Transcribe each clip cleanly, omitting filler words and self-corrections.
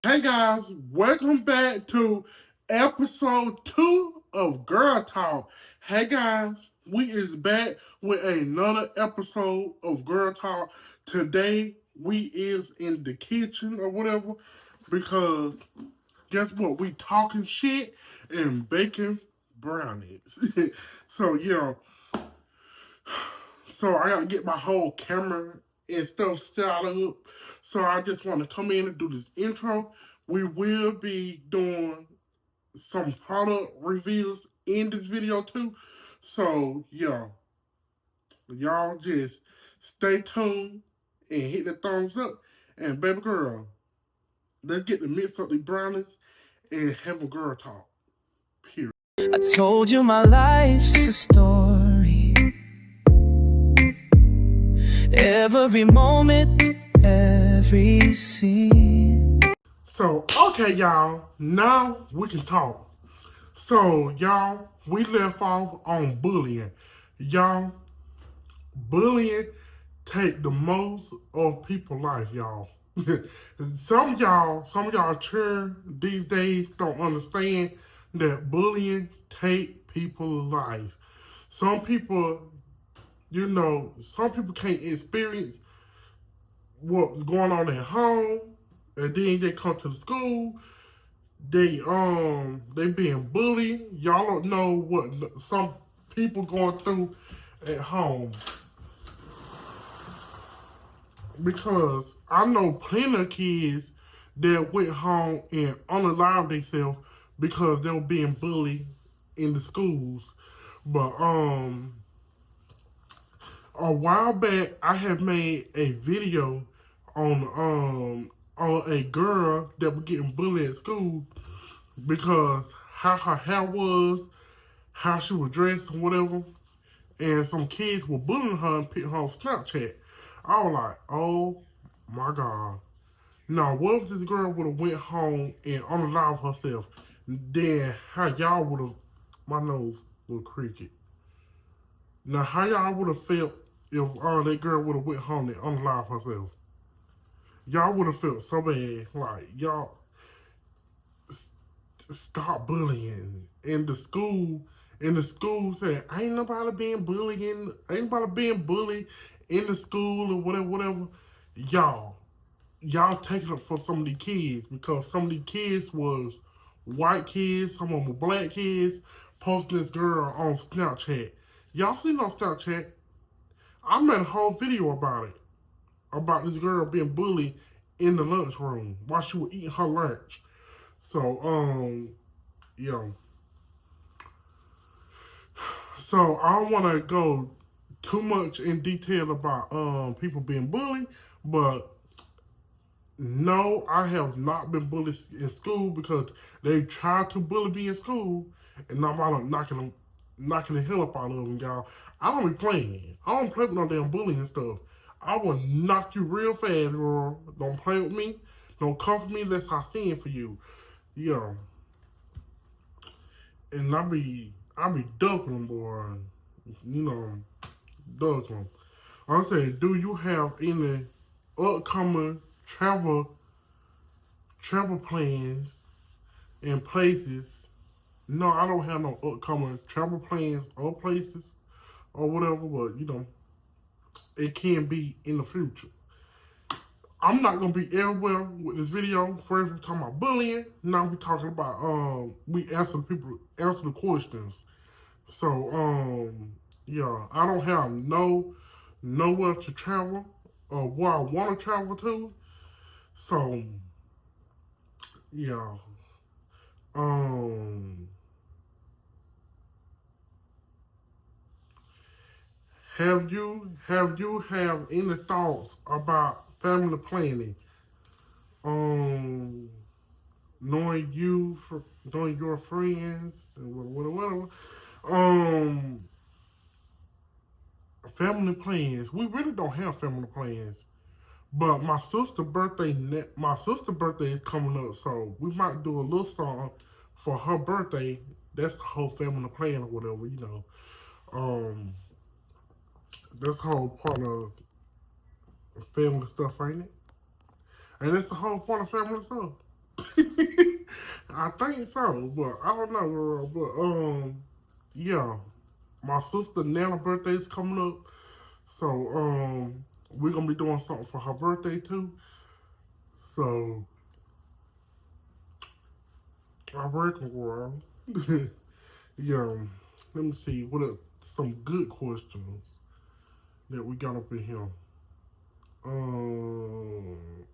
Hey guys, welcome back to episode 2 of Girl Talk. Hey guys, we is back with another episode of Girl Talk. Today we is in the kitchen or whatever because guess what? We talking shit and baking brownies. so yeah, so I gotta get my whole camera and stuff set up. So I just want to come in and do this intro. We will be doing some product reviews in this video too. So yeah, y'all just stay tuned and hit the thumbs up. And baby girl, let's get the mix up the brownies and have a girl talk. Period. I told you my life's a story. Every moment, every scene. So okay, y'all, now we can talk. So, y'all, we left off on bullying. Y'all, bullying take the most of people's life, y'all. some of y'all children these days don't understand that bullying take people's life. Some people, some people can't experience what's going on at home, and then they come to the school. They being bullied. Y'all don't know what some people going through at home, because I know plenty of kids that went home and unalived themselves because they were being bullied in the schools. But a while back I had made a video on a girl that was getting bullied at school because how her hair was, how she was dressed, and whatever. And some kids were bullying her and putting her on Snapchat. I was like, oh my God. Now, what if this girl would have went home and unalived herself? Then how y'all would have, my nose was cricket. Now, how y'all would have felt if that girl would have went home and unalived herself? Y'all would have felt so bad. Like, y'all, stop bullying. In the school said, ain't nobody being bullied in the school or whatever. Y'all, y'all taking it for some of these kids because some of these kids was white kids, some of them were black kids, posting this girl on Snapchat. Y'all seen on Snapchat? I made a whole video about this girl being bullied in the lunchroom while she was eating her lunch. So, yo. So I don't want to go too much in detail about people being bullied, but no, I have not been bullied in school because they tried to bully me in school, and I'm out knocking the hell up out of them, y'all. I don't be playing. I don't play with no damn bullying stuff. I will knock you real fast, girl. Don't play with me. Don't come for me unless I send for you. Yeah. And I be ducking them, boy. You know, ducking them. I'm saying, do you have any upcoming travel plans and places? No, I don't have no upcoming travel plans or places or whatever, but it can be in the future. I'm not gonna be everywhere with this video. First we talking about bullying. Now we talking about we answer the questions. So yeah, I don't have nowhere to travel or where I wanna travel to. So yeah. Um have any thoughts about family planning? Um knowing knowing your friends and whatever. Um Family plans. We really don't have family plans. But my sister birthday is coming up, so we might do a little song for her birthday. That's the whole family plan or whatever. Um, that's the whole part of family stuff, ain't it? And that's the whole part of family stuff. I think so, but I don't know, girl. But yeah, my sister Nana's birthday is coming up, so we're gonna be doing something for her birthday too. So I reckon, girl. Yeah, let me see what are some good questions that we got up in here. Um,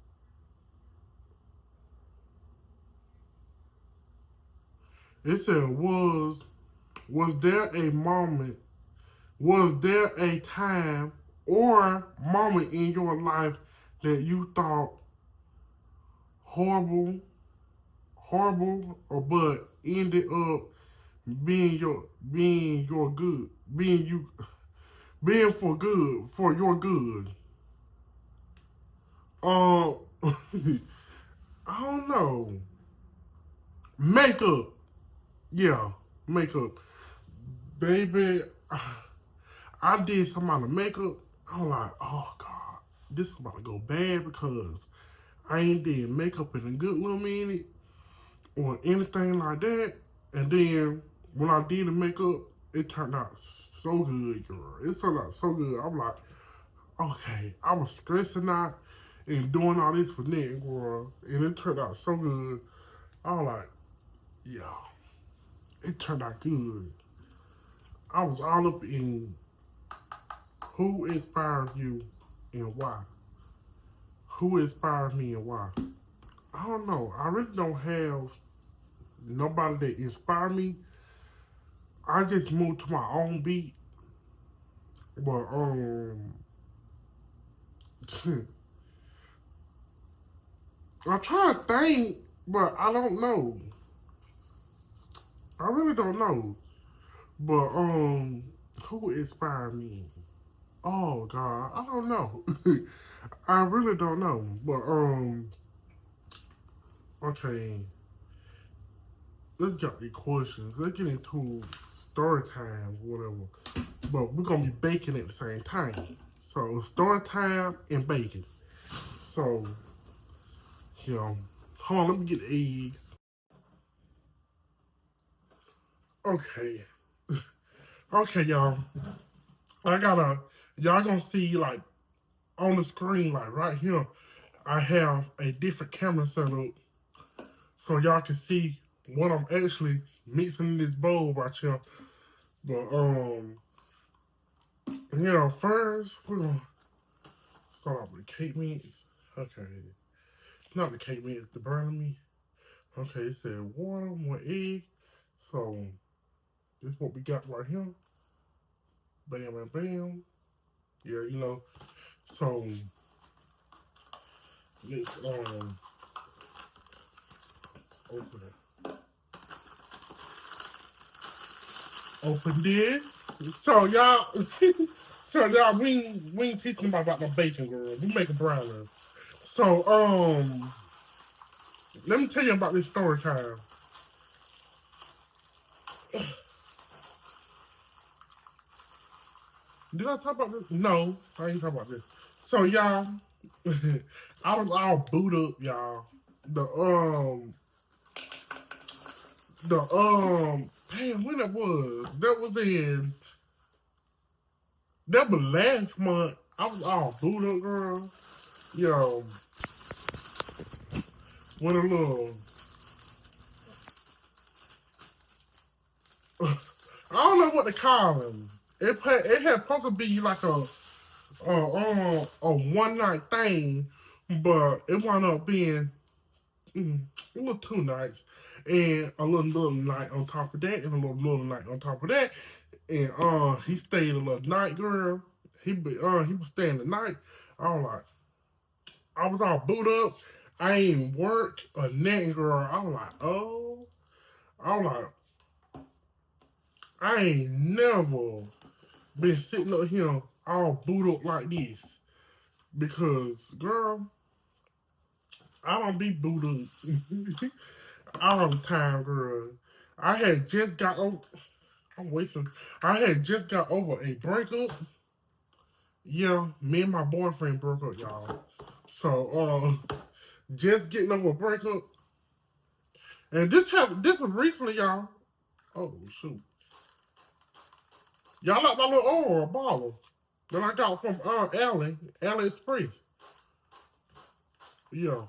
it said was there a moment, was there a time or moment in your life that you thought horrible, horrible, or but ended up being your good, being for good for your good? Uh, I don't know. Makeup, yeah, makeup, baby. I did some amount of makeup. I'm like, oh God, this is about to go bad because I ain't did makeup in a good little minute or anything like that. And then when I did the makeup, it turned out so good, girl. It turned out so good. I'm like, okay, I was stressing out and doing all this for nothing, girl. And it turned out so good. I was like, yeah, it turned out good. I was all up in who inspired you and why. Who inspired me and why? I don't know. I really don't have nobody that inspired me. I just moved to my own beat. But I try to think, but I don't know. I really don't know. But who inspired me? Oh God, I don't know. I really don't know. But okay, let's get the questions. Let's get into story time, whatever. But we're gonna be baking at the same time. So story time and baking. So, hold on, let me get the eggs. Okay. Okay, y'all. I gotta y'all gonna see like on the screen, like right here, I have a different camera set up so y'all can see what I'm actually mixing in this bowl right here. But first we're gonna start off with the cake mix. Okay. It's not the cake mix, the brownie. Okay, it said water, 1 egg. So this is what we got right here. Bam, bam, bam. Yeah, So let's open it. Open this. So y'all, we ain't teaching about no bacon, girl. We make a brownie. So let me tell you about this story time. Did I talk about this? No, I ain't talk about this. So y'all, I was all boot up, y'all. Damn, when it was? That was last month. I was all boot up, girl. Yo, with a little. I don't know what to call him. It had supposed to be like a 1 night thing, but it wound up being it was 2 nights and a little night on top of that and a little night on top of that. And he stayed a little night, girl. He was staying the night. I was like, I was all boot up. I ain't work or nothing, girl. I was like, oh. I was like, I ain't never been sitting up here all boot up like this. Because, girl, I don't be boot up all the time, girl. I had just got over. I'm wasting. I had just got over a breakup. Yeah, me and my boyfriend broke up, y'all. So, just getting over a breakup. And this was recently, y'all. Oh shoot. Y'all like my little oil bottle that I got from AliExpress. Yeah.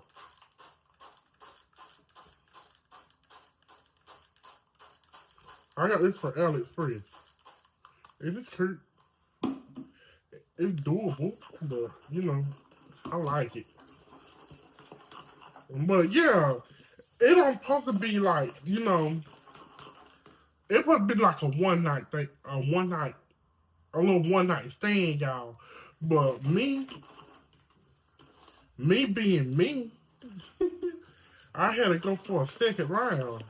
I got this from AliExpress. And it's cute. It's doable, but you know, I like it. But yeah, it don't supposed to be like, you know, it supposed to be like a one night thing, a little one night stand, y'all. But me being me, I had to go for a second round.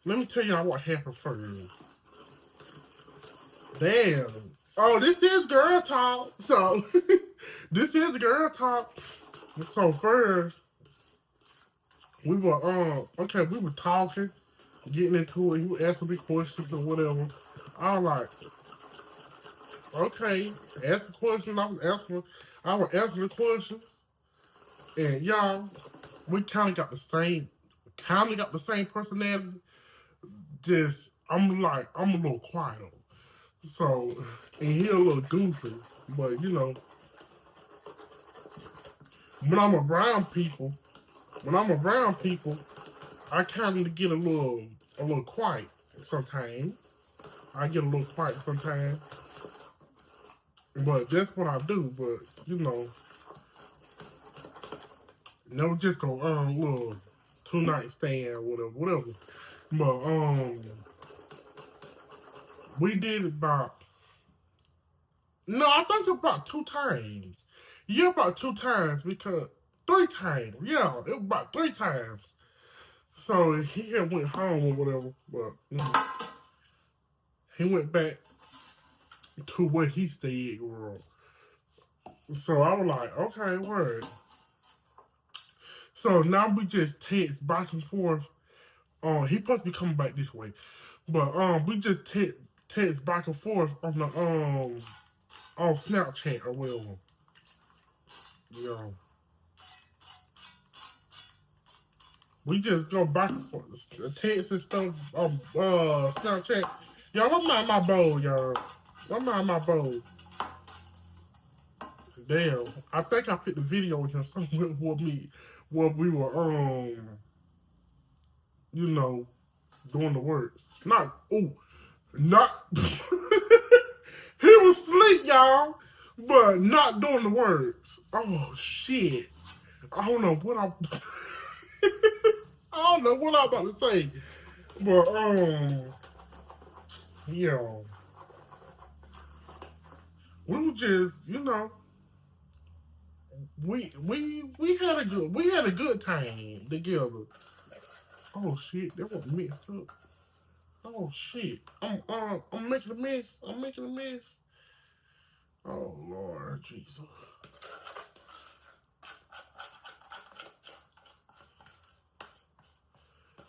Let me tell y'all what happened first. Damn. Oh, this is girl talk. So, this is girl talk. So first, we were talking, getting into it. He was asking me questions or whatever. I was like, okay, ask the question. I was answering the questions. And y'all, we kind of got the same personality. Just, I'm a little quiet. So, and he a little goofy. But, you know, when I'm around people, I kind of get a little quiet sometimes. I get a little quiet sometimes. But that's what I do. But, you know, never just go little 2-night stand or whatever. But we did about I think about 2 times. Yeah, about 2 times because 3 times. Yeah, it was about 3 times. So he had went home or whatever, but you know, he went back to where he stayed. So I was like, okay, word. So now we just text back and forth. He supposed to be coming back this way, but we just text back and forth on the on Snapchat or whatever. You know, we just go back and forth, text and stuff on Snapchat. Y'all, don't mind my bowl, y'all. Don't mind my bowl. Damn, I think I put the video with him somewhere where we were you know, doing the works. Not he was asleep, y'all, but not doing the words. Oh shit. I don't know what I don't know what I'm about to say. But yeah. We were just, you know, we had a good time together. Oh shit, that was messed up. Oh shit. I'm making a mess. I'm making a mess. Oh Lord Jesus.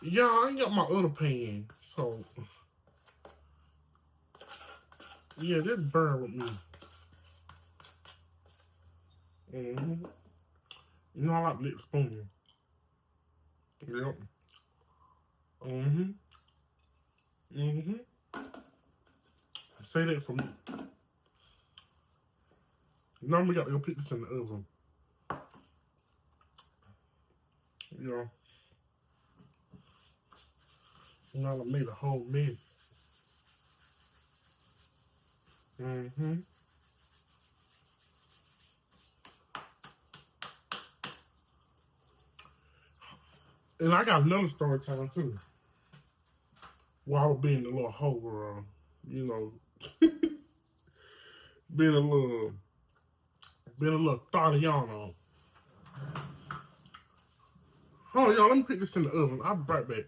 Yeah, I ain't got my other pan. So yeah, this burn with me. Mm-hmm. You know I like lip spoon. Yep. Mm-hmm. Mm-hmm. Say that for me. Now we got to go put this in the oven. Yeah. Now I made a whole mess. Mm-hmm. And I got another story time too. While I was being a little hoe, you know, being a little Tatiana. Hold on, y'all, let me put this in the oven. I'll be right back.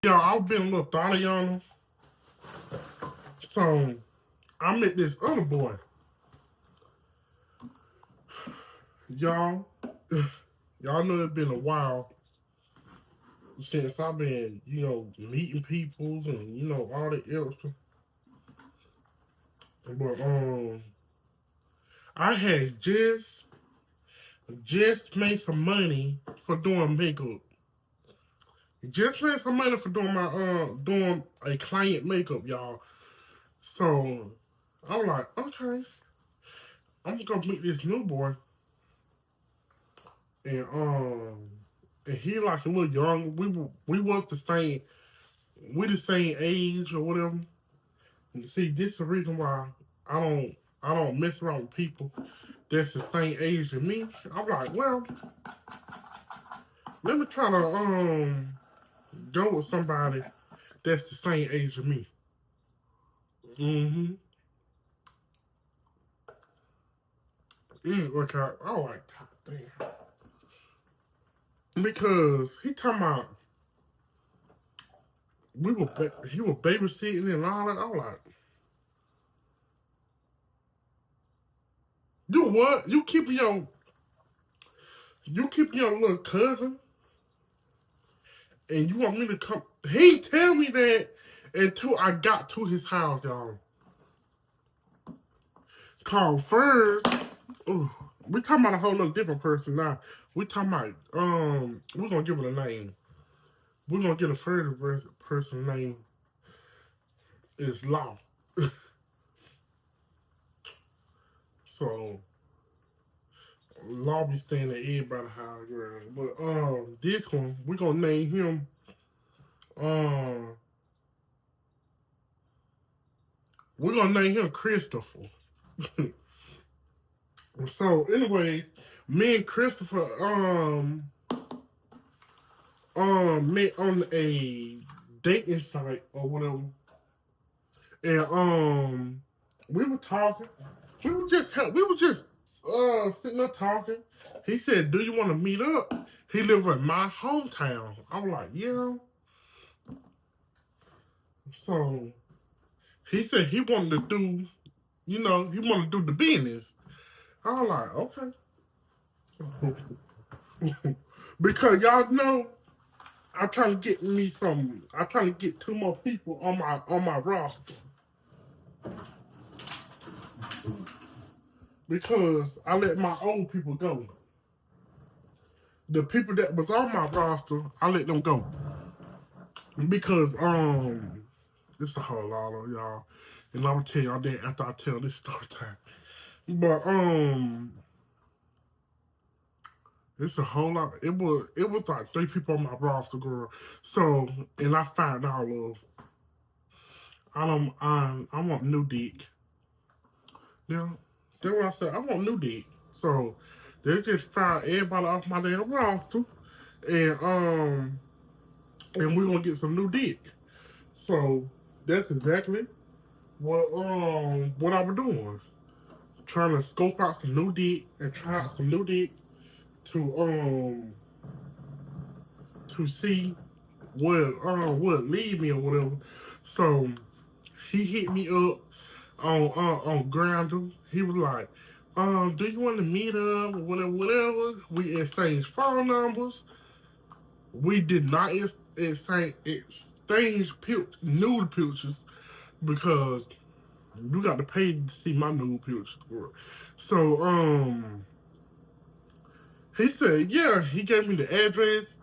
Y'all, I was being a little Tatiana. So I met this other boy. Y'all know it's been a while since I've been, you know, meeting people and, you know, all that else. But I had just made some money for doing makeup. Just paying some money for doing my doing a client makeup, y'all. So I was like, okay, I'm gonna meet this new boy, and he like a little young. We was the same, we the same age or whatever. And see, this is the reason why I don't I don't mess around with people that's the same age as me. I'm like, well, let me try to go with somebody that's the same age as me. Mm-hmm. It didn't work out. I was like, God damn. Because he talking about he was babysitting and all that. I was like, you what? You keeping your little cousin and you want me to come? He tell me that until I got to his house, y'all. Called first. Ooh, we talking about a whole other different person now. We talking about we're gonna give it a name. We're gonna get a further person name is Law. So Law be staying at everybody's house, girl. But this one we're gonna name him um Christopher. So anyway, me and Christopher met on a dating site or whatever. And we were talking. We were just sitting there talking. He said, "Do you want to meet up?" He lived in my hometown. I was like, "Yeah." So he said he wanted to do, he wanted to do the business. I was like, okay. Because y'all know I'm trying to get I'm trying to get 2 more people on my roster. Because I let my old people go. The people that was on my roster, I let them go. Because it's a whole lot of y'all. And I'm gonna tell y'all that after I tell this story time. But it's a whole lot. It was like 3 people on my roster, girl. So and I found out I want new dick. Yeah. That's what I said. I want new dick. So they just fired everybody off my damn roster. And we're gonna get some new dick. So that's exactly what I was doing. Trying to scope out some new dick and try out some new dick to see what lead me or whatever. So he hit me up on Grindr. He was like, do you want to meet up or whatever? We exchanged phone numbers. We did not exchange nude pictures because you got to pay to see my nude pictures. So he said, yeah, he gave me the address,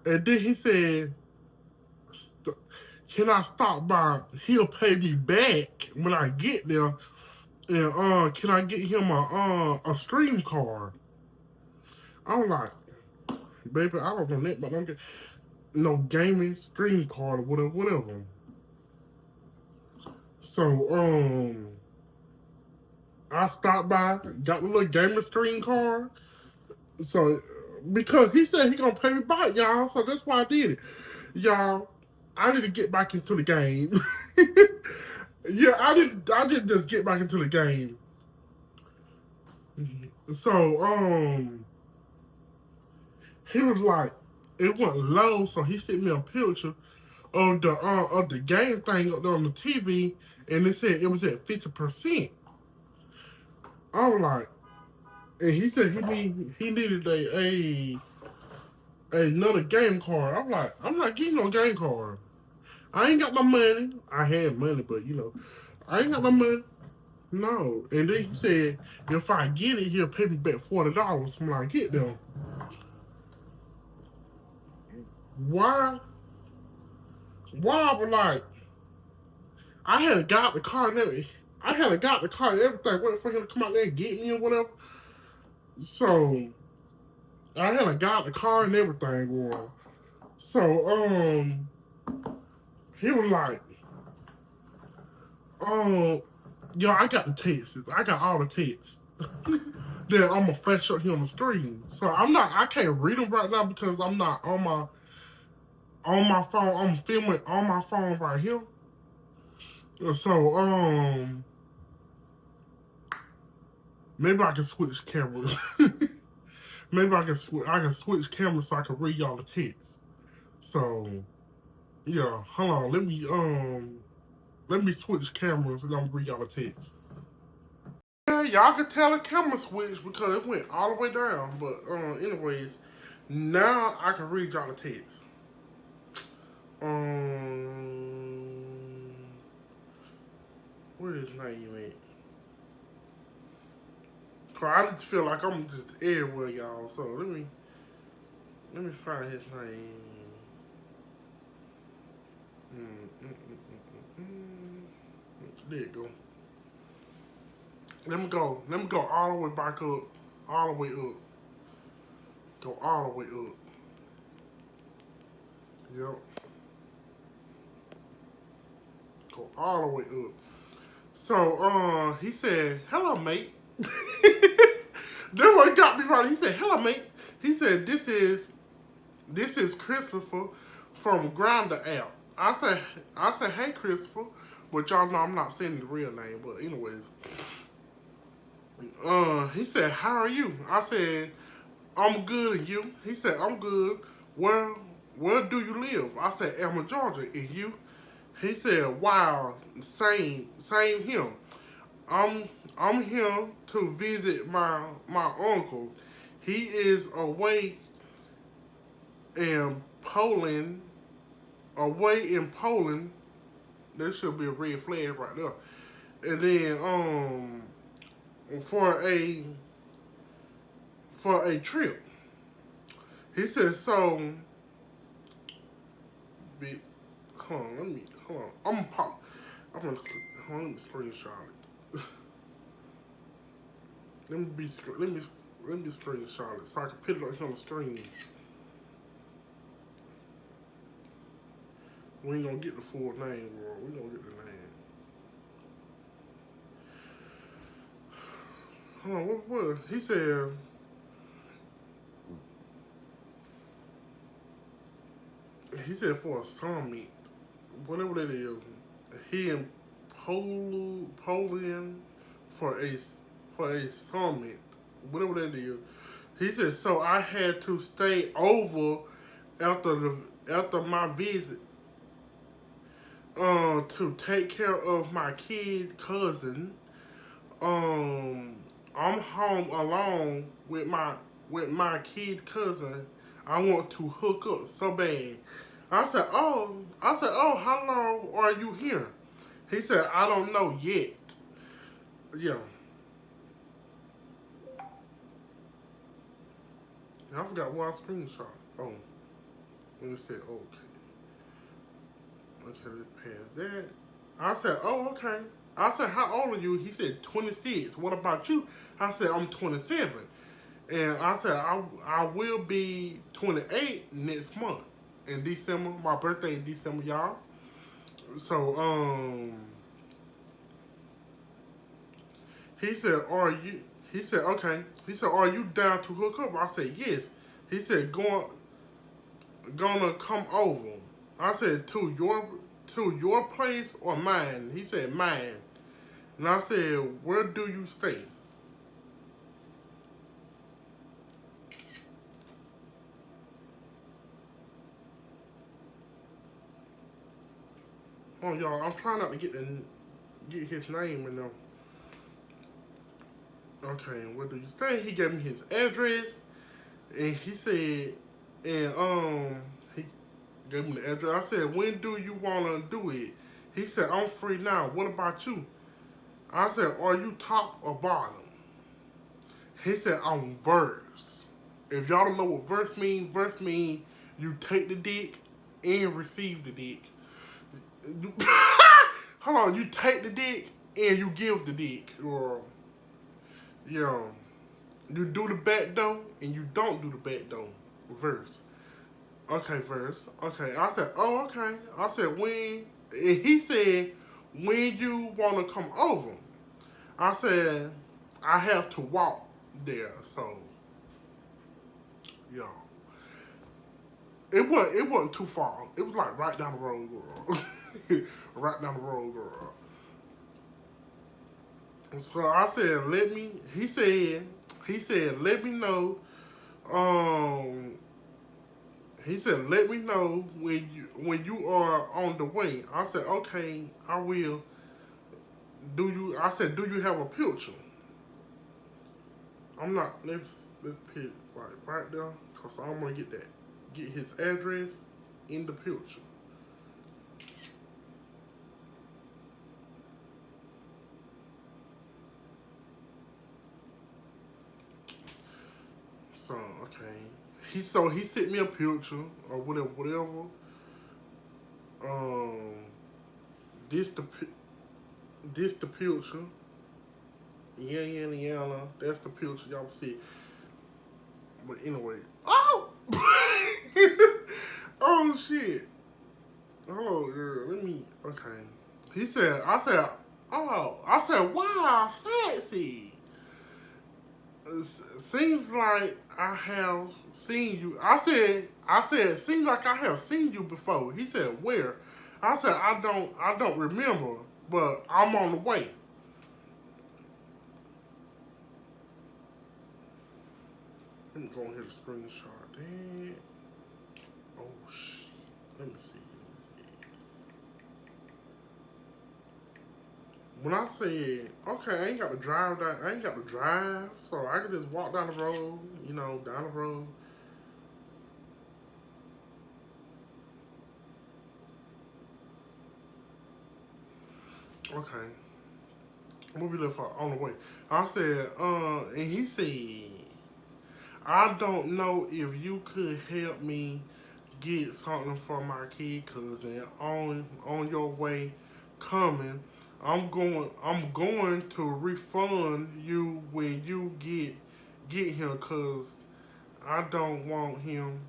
and then he said, can I stop by? He'll pay me back when I get there, and can I get him a stream card? I was like, baby, I don't know that, but I'm get no gaming stream card or whatever. So I stopped by, got the little gamer screen card. So because he said he gonna pay me back, y'all, so that's why I did it. Y'all, I need to get back into the game. Yeah, I did just get back into the game. So he was like, it went low, so he sent me a picture of the game thing up there on the TV, and it said it was at 50%. I was like, and he said he needed another game card. I'm not getting no game card. I ain't got no money. I had money, but I ain't got no money. No. And then he said, if I get it, he'll pay me back $40 when I get there. Why? Why I was like, I had got the car and everything. I had got the car and everything, waiting for him to come out there and get me or whatever. So I had got the car and everything going. So he was like, yo, I got the texts. I got all the texts. Then I'm gonna flash up here on the screen. So I can't read them right now because I'm not on my phone. I'm filming on my phone right here. So maybe I can switch cameras. Maybe I can switch cameras so I can read y'all the text. So yeah, hold on. Let me switch cameras and I'm gonna read y'all the text. Yeah, y'all can tell the camera switched because it went all the way down. But anyways, now I can read y'all the text. Where is name at? Cause I just feel like I'm just everywhere, y'all. So let me find his name. There you go. Let me go all the way back up. All the way up. Go all the way up. Yep. Go all the way up. So, he said, hello, mate. That's what got me right. He said, hello, mate. He said, this is Christopher from Grindr app. I said, hey, Christopher. But y'all know I'm not saying the real name. But anyways. He said, how are you? I said, I'm good, and you? He said, I'm good. Where do you live? I said, Elma, Georgia, and you? He said, wow, same him. I'm here to visit my uncle. He is away in Poland. There should be a red flag right there. And then for a trip. He said, so hold on. I'm gonna let me screenshot it. let me screenshot it so I can put it on the screen. We ain't gonna get the full name, bro. We gonna get the name. Hold on, what? He said, for a summit, whatever that is, he in Poland for a summit, whatever that is. He said, so I had to stay over after my visit to take care of my kid cousin. I'm home alone with my kid cousin. I want to hook up so bad. I said, oh, how long are you here? He said, I don't know yet. Yeah. I forgot what I screenshot. Oh. Let me say, okay. Okay, let's pass that. I said, oh, okay. I said, how old are you? He said, 26. What about you? I said, I'm 27. And I said, I will be 28 next month. In December. My birthday in December, y'all. So, he said, okay. He said, are you down to hook up? I said, yes. He said, gonna come over. I said, to your place or mine? He said, mine. And I said, where do you stay? Oh, y'all, I'm trying not to get his name in there. Okay, where do you stay? He gave me his address, and he said, and he gave me the address. I said, when do you wanna do it? He said, I'm free now. What about you? I said, are you top or bottom? He said, I'm verse. If y'all don't know what verse mean You take the dick and receive the dick. Hold on, you take the dick and you give the dick, or you do the back door and you don't do the back door. Verse. Okay, verse. Okay, I said, oh, okay. I said, when, and he said, when you want to come over. I said, I have to walk there, so, yo. It wasn't too far. It was like right down the road, girl. Right down the road, girl. So I said, he said, let me know, um, he said, let me know when you are on the way. I said, okay, I will. I said, do you have a picture? I'm not, let's pick right there, because I'm going to get his address in the picture. So, okay. He sent me a picture or whatever. Um, this the picture. Yeah. That's the picture y'all see. But anyway, oh, oh shit. Hello, girl. Let me. Okay. I said, wow, sexy. Seems like I have seen you. I said, seems like I have seen you before. He said, where? I said, I don't remember, but I'm on the way. Let me go ahead and screenshot that. Oh shit. Let me see. When I said, okay, I ain't got to drive, so I can just walk down the road, down the road. Okay. We'll be left on the way. I said, and he said, I don't know if you could help me get something for my kid cousin on your way coming. I'm going to refund you when you get him, cause I don't want him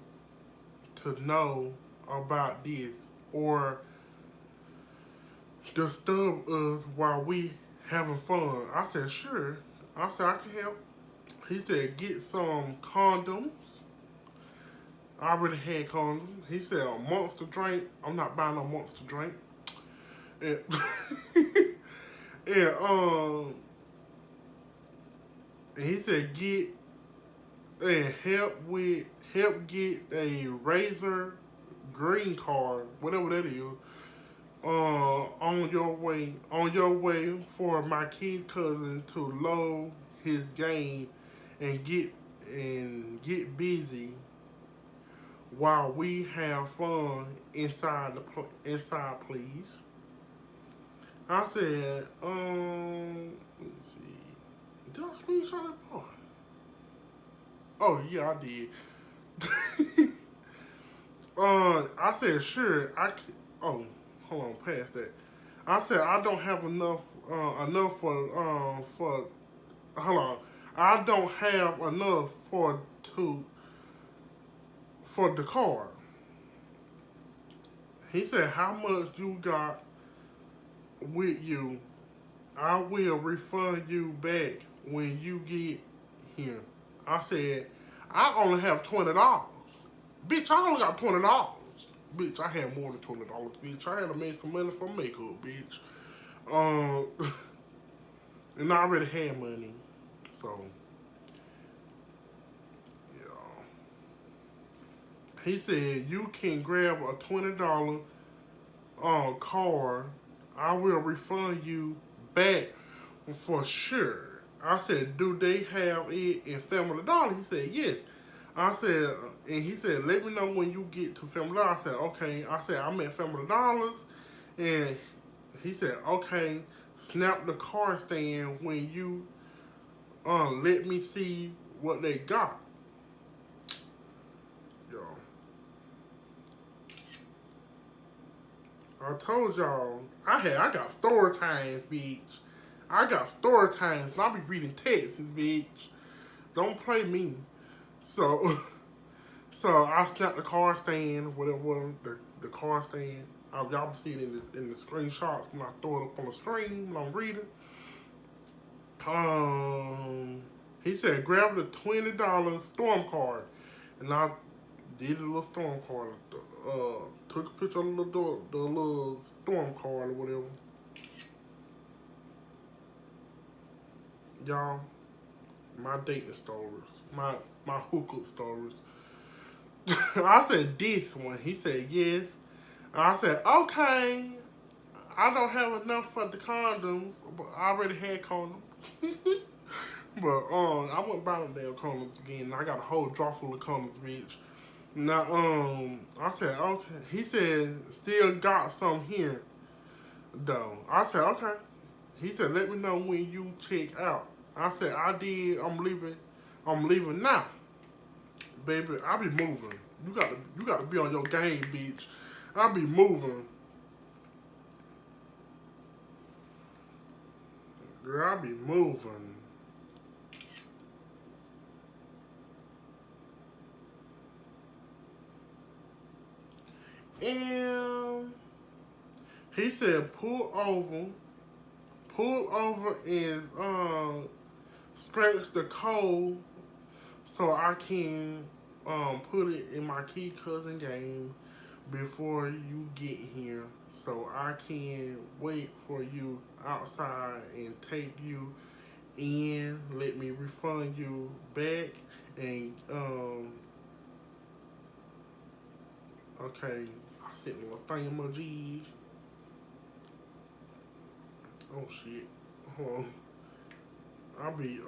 to know about this or disturb us while we having fun. I said, sure. I said, I can help. He said, get some condoms. I already had condoms. He said, a Monster drink. I'm not buying no Monster drink. And, and he said, help get a Razor green card, whatever that is, on your way for my kid cousin to load his game and get busy while we have fun inside please. I said, let me see. Did I screenshot that part? Oh yeah, I did. I said sure. Oh, hold on, past that. I said I don't have enough for. Hold on. I don't have enough for the car. He said, how much you got with you? I will refund you back when you get here. I said, I only have $20. Bitch, I only got $20. Bitch, I had more than $20, bitch. I had to make some money from makeup, bitch. And I already had money. So, yeah. He said, you can grab a $20 card. I will refund you back for sure. I said, do they have it in Family Dollar? He said, yes. I said, and he said, let me know when you get to Family Dollar. I said, okay. I said, I'm at Family Dollars. And he said, okay, snap the car stand when you let me see what they got. Yo. I told y'all, I got story times, bitch. I got story times. I be reading texts, bitch. Don't play me. So, so I snapped the car stand, whatever, the car stand. Y'all can see it in the screenshots when I throw it up on the screen when I'm reading. Um, he said grab the $20 storm card, and I did a little storm card. Took a picture of the little storm card or whatever. Y'all, my dating stories, my hookup stories. I said this one. He said yes. I said okay. I don't have enough for the condoms, but I already had condoms. But I went buy them damn condoms again. I got a whole drawer full of condoms, bitch. Now I said okay. He said still got some here though. I said okay. He said let me know when you check out. I said I did. I'm leaving. I'm leaving now, baby. I be moving. You gotta be on your game, bitch. I be moving. Girl, I be moving. And he said pull over and stretch the code so I can put it in my key cousin game before you get here, so I can wait for you outside and take you in. Let me refund you back and okay. I sent a little thing emoji. Oh shit. Hold on. I'll be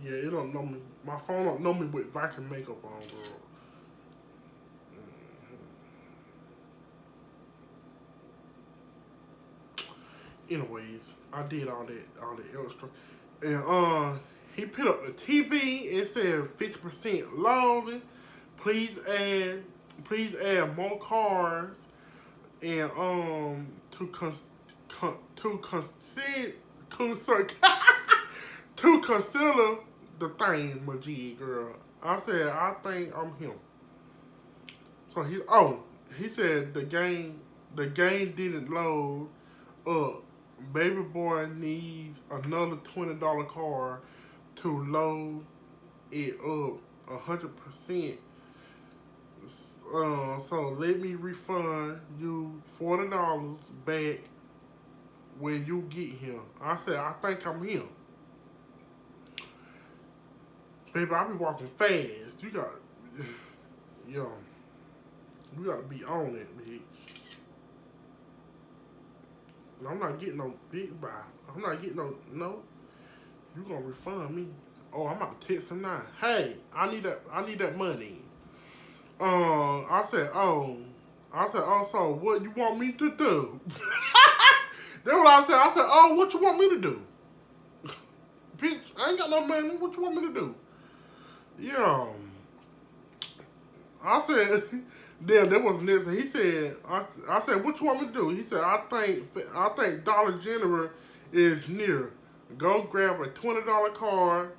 yeah, it don't know me. My phone don't know me with Viking makeup on, girl. Anyways, I did all that extra. And he put up the TV. It said 50% loading. Please add more cars and to consider to consider the thing, Majid girl. I said I think I'm him. So he said the game didn't load up. Baby boy needs another $20 car to load it up 100%. So let me refund you $40 back when you get here. I said I think I'm him. Baby, I be walking fast. You got, yo, you gotta be on it, bitch. And I'm not getting no big buy. I'm not getting no. You gonna refund me? Oh, I'm about to text him now. Hey, I need that money. I said, so what you want me to do? That's what I said. I said, oh, what you want me to do? Bitch, I ain't got no money. What you want me to do? Yeah. I said, then that was next. He said, I said, what you want me to do? He said, I think Dollar General is near. Go grab a $20 card,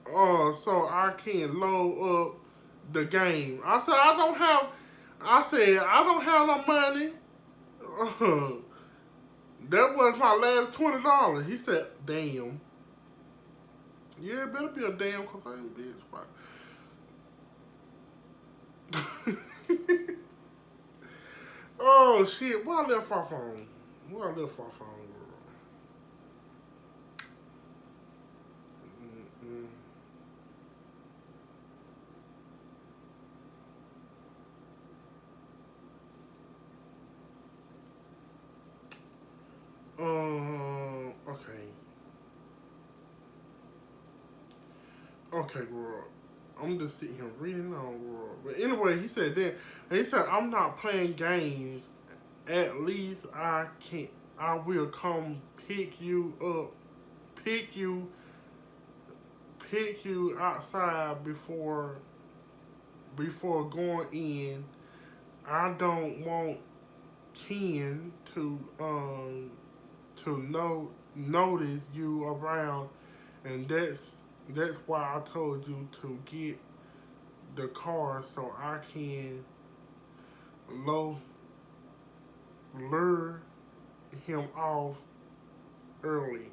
so I can load up the game. I said, I don't have no money. That was my last $20. He said, damn. Yeah, it better be a damn, cause I ain't bitch. Oh shit! Where I left our phone? Where I left our phone, girl? Okay. Okay, girl. I'm just sitting here reading on, girl. But anyway, he said that. He said I'm not playing games. At least I will come pick you up, pick you, pick you outside before going in. I don't want can to notice you around, and that's why I told you to get the car so I can low lure him off early.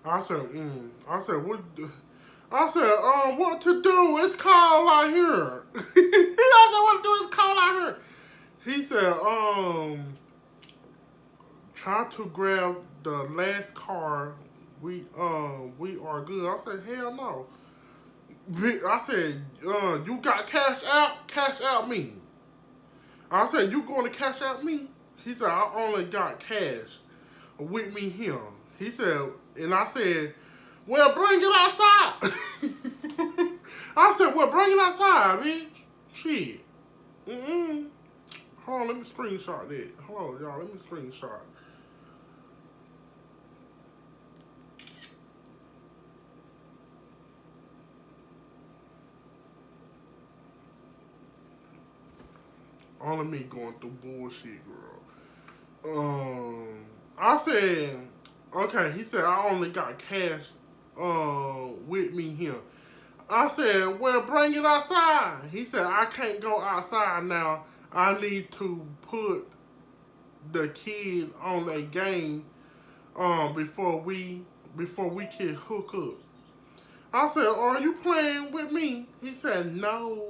I said, I said, what? I said, what to do? It's cold out here. I said, what to do? It's cold out here. He said, try to grab the last car. We are good. I said, hell no. I said, you got cash out? Cash out me. I said, you going to cash out me? He said, I only got cash with me here. He said, and I said, well, bring it outside. I said, well, bring it outside, bitch. Shit. Hold on, let me screenshot that. Hold on, y'all, let me screenshot. Only me going through bullshit, girl. I said, okay, he said, I only got cash with me here. I said, well, bring it outside. He said, I can't go outside now. I need to put the kids on a game before we can hook up. I said, are you playing with me? He said, no.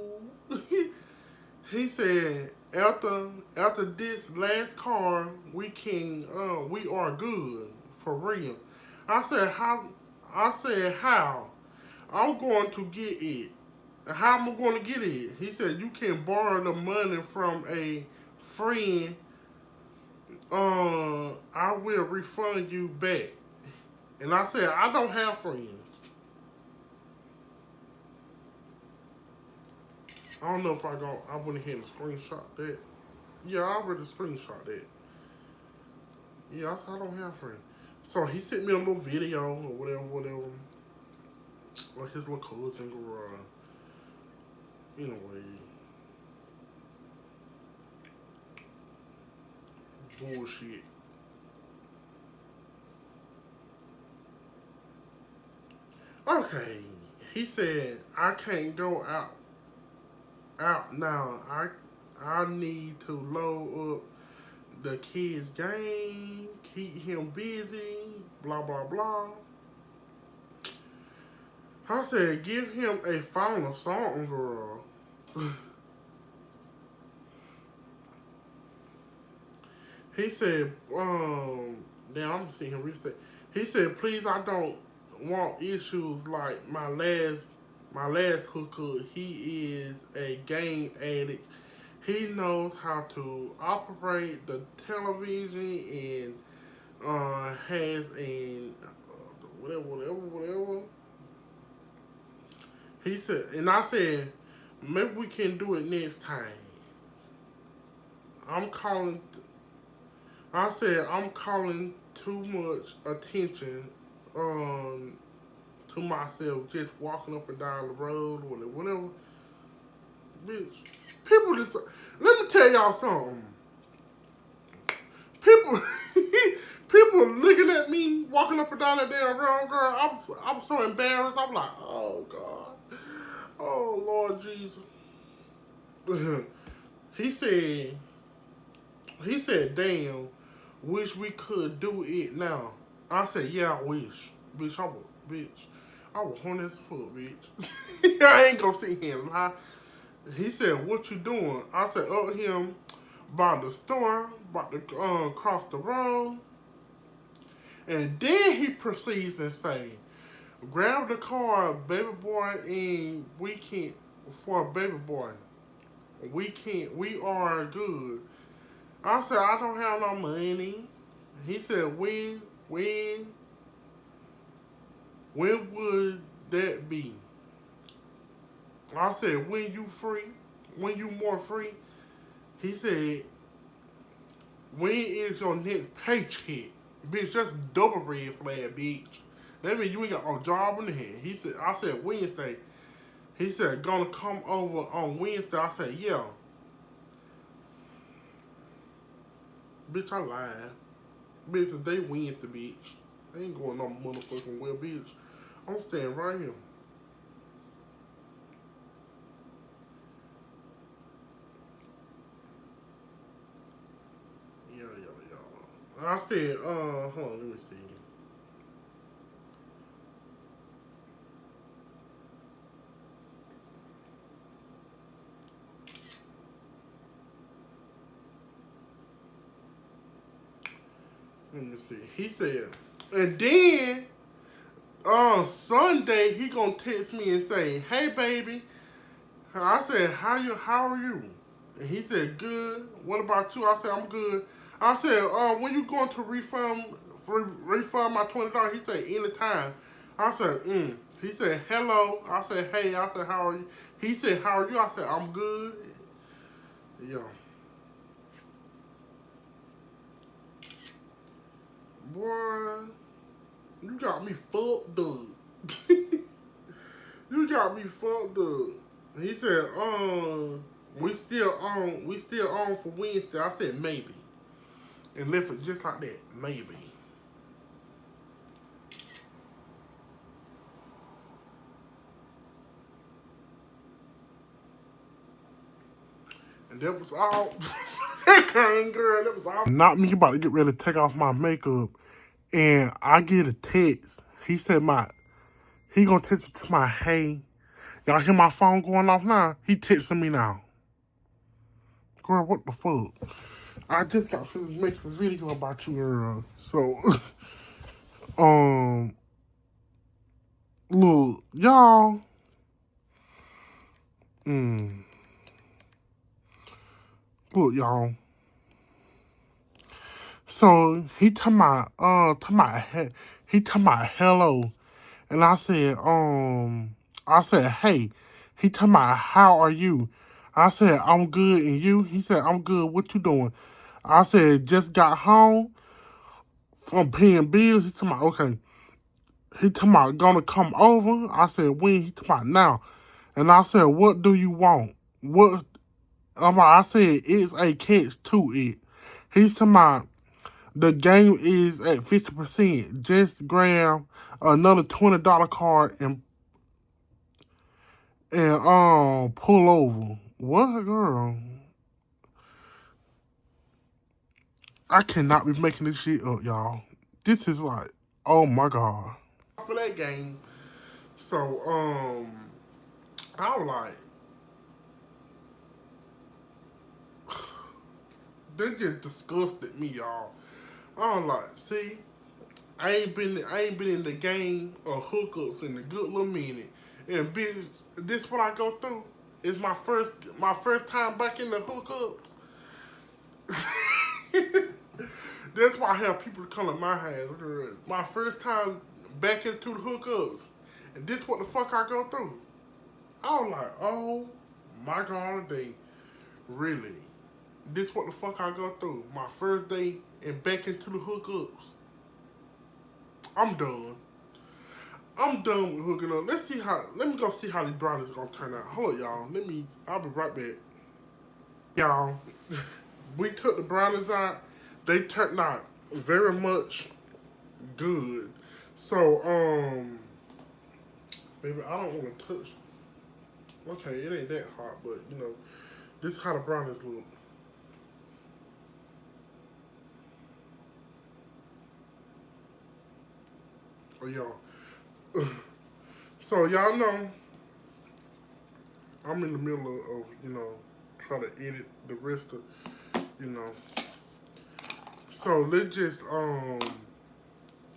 He said, after this last car, we are good for real. I said, how? I said, how? I'm going to get it. How am I going to get it? He said, you can borrow the money from a friend. I will refund you back. And I said, I don't have friends. I don't know if I went ahead and screenshot that. Yeah, I already screenshot that. Yeah, I said I don't have friends. So he sent me a little video or whatever. Or his little cousin garage. Anyway. Bullshit. Okay. He said, I can't go out now. I need to load up the kid's game, keep him busy, blah, blah, blah. I said, give him a phone or something, girl. He said, now I'm seeing him restate. He said, please, I don't want issues like my last hookup. He is a game addict. He knows how to operate the television and has an whatever. He said, and I said, maybe we can do it next time. I said, I'm calling too much attention to myself, just walking up and down the road or whatever. Bitch, people just, let me tell y'all something. People looking at me walking up and down that damn road, girl. I'm so embarrassed. I'm like, oh God, oh Lord Jesus. He said, damn, wish we could do it now. I said, yeah, I wish. Bitch, I was horny as fuck, bitch. I ain't gonna sit here and lie. He said, what you doing? I said, up him by the store, about to cross the road. And then he proceeds and say, grab the car, baby boy, and we can't, for a baby boy. We are good. I said, I don't have no money. He said, when would that be? I said, when you more free? He said, when is your next paycheck? Bitch, that's double red flag, bitch. That means you ain't got no job in the head. He said, I said, Wednesday. He said, gonna come over on Wednesday. I said, yeah. Bitch, I lied. Bitch, today Wednesday, bitch. I ain't going no motherfucking well, bitch. I'm staying right here. Yeah. I said, hold on, let me see. Let me see. He said, and then on Sunday he gonna text me and say, "Hey baby." I said, How are you? And he said, "Good. What about you?" I said, "I'm good." I said, when you going to refund my $20? He said, "Anytime." I said, He said, "Hello." I said, "Hey." I said, "How are you?" He said, "How are you?" I said, "I'm good." Yeah. Boy, you got me fucked up. You got me fucked up. He said, we still on for Wednesday. I said, maybe. And left it just like that, maybe. And that was all. Girl, that was all. Not me about to get ready to take off my makeup. And I get a text. He gonna text it to my, "Hey." Y'all hear my phone going off now? He texting me now. Girl, what the fuck? I just got finished making a video about you, girl. So, um, look, y'all. Look, y'all. So he talking about hello, and I said, "Hey." He talking about, "How are you?" I said, "I'm good, and you?" He said, "I'm good. What you doing?" I said, "Just got home from paying bills." He talking about, "Okay." He talking about, "Gonna come over?" I said, "When?" He talking about, "Now." And I said, "What do you want?" What? I said, "It's a catch to it." He's talking about, "The game is at 50%. Just grab another $20 card and pull over." What, girl? I cannot be making this shit up, y'all. This is like, oh my god. For that game, so I was like, they just disgusted me, y'all. I was like, see, I ain't been in the game of hookups in a good little minute, and bitch, this what I go through. It's my first time back in the hookups. That's why I have people come to my house. My first time back into the hookups, and this what the fuck I go through. I was like, oh my god, they really. This what the fuck I go through. My first day and back into the hookups. I'm done. I'm done with hooking up. Let me go see how these brownies gonna turn out. Hold up, y'all. I'll be right back. Y'all, we took the brownies out. They turned out very much good. So, baby, I don't want to touch. Okay, it ain't that hot, but you know, this is how the brownies look. Oh, y'all. So y'all know, I'm in the middle of trying to edit the rest of, you know. So let's just y'all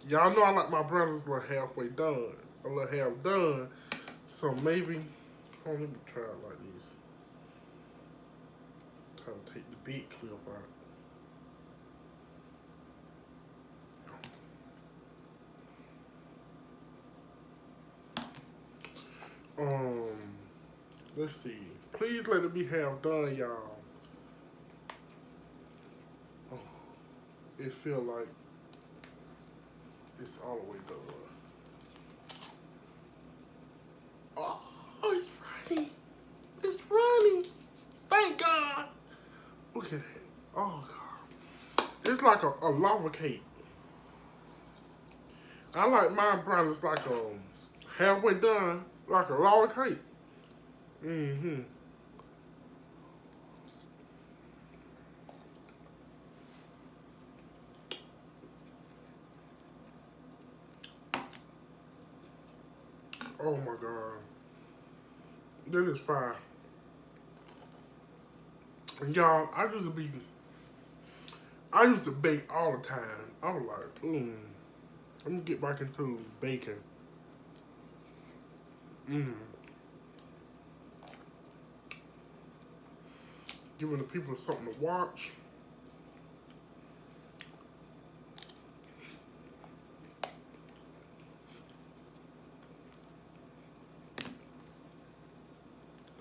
know I like my brownies a little halfway done, a little half done. So maybe, let me try it like this. Try to take the big clip out. Let's see. Please let it be half done, y'all. Oh, it feel like it's all the way done. Oh, it's running. It's running. Thank God. Look at that. Oh, God. It's like a lava cake. I like my brownies like halfway done, like a lava cake. Mm-hmm. Oh my god. That is fire. And y'all, I used to bake all the time. I was like, let me get back into baking. Giving the people something to watch.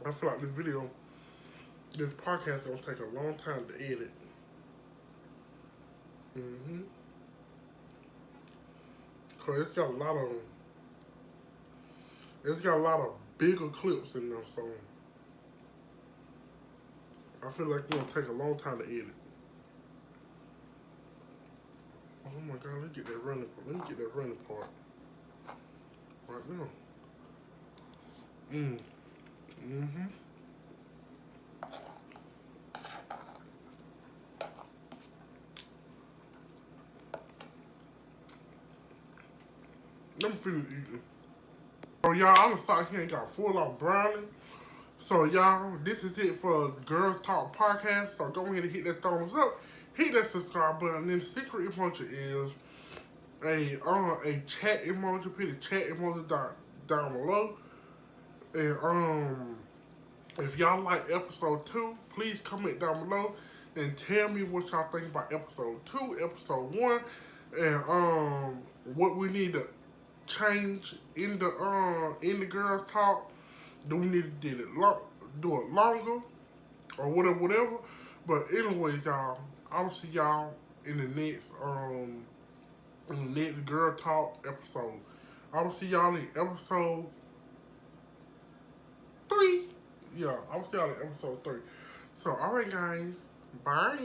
I feel like this podcast is gonna take a long time to edit. Cause it's got a lot of bigger clips in there, so I feel like it's gonna take a long time to edit. Oh my god, let me get that running part right now. I'm feeling eating. So y'all, I'm gonna start here and got full of brownie. So y'all, this is it for Girls Talk Podcast. So go ahead and hit that thumbs up, hit that subscribe button. And then the secret emoji is a chat emoji. Put a chat emoji down below. And if y'all like episode 2, please comment down below and tell me what y'all think about episode 2, episode 1, and what we need to change in the Girls Talk. Do we need to do it longer or whatever? But anyways, y'all, I'll see y'all in the next Girl Talk episode. I will see y'all in episode 3. Yeah, I'll see y'all in episode 3. So, alright guys, bye.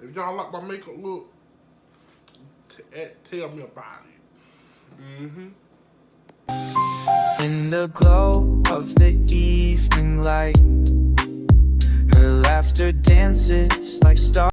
If y'all like my makeup look, tell me about it. In the glow of the evening light, her laughter dances like stars.